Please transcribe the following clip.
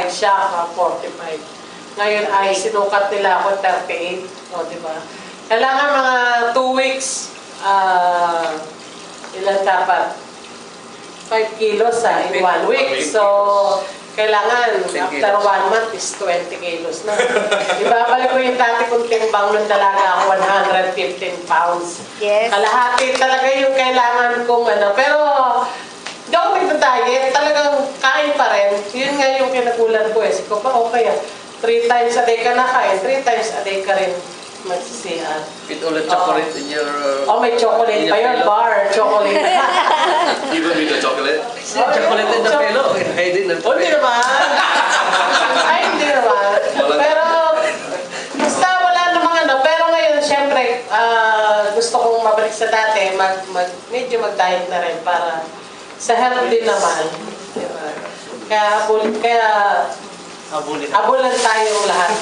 siya, 45. Ngayon ay sinukat nila ako 38. O, di ba? Kailangan mga 2 weeks, ilan dapat? 5 kilos in 1 week. So, kailangan after 1 month is 20 kilos na. Ibabalik ko yung dati kong timbang nung dalaga ako, 115 pounds. Yes. Kalahati talaga yung kailangan kong ano. Pero, hindi ako nagda-diet. Talagang kain pa rin. Yun nga yung kinagulan ko eh. Siko pa, okay 3 times a day ka na kain, 3 times a day ka rin magsisihan. With all the chocolate in your... Oh, may chocolate pa yun. Bar, chocolate. Even with the chocolate? Chocolate in the pillow. Ay, din. Oh, hindi naman. Ay, hindi naman. Pero, basta wala namang ano. Pero ngayon, syempre, gusto kong mabalik sa dati, medyo mag-diet na rin para sa health din naman. Diba? Kaya, abulan tayong lahat.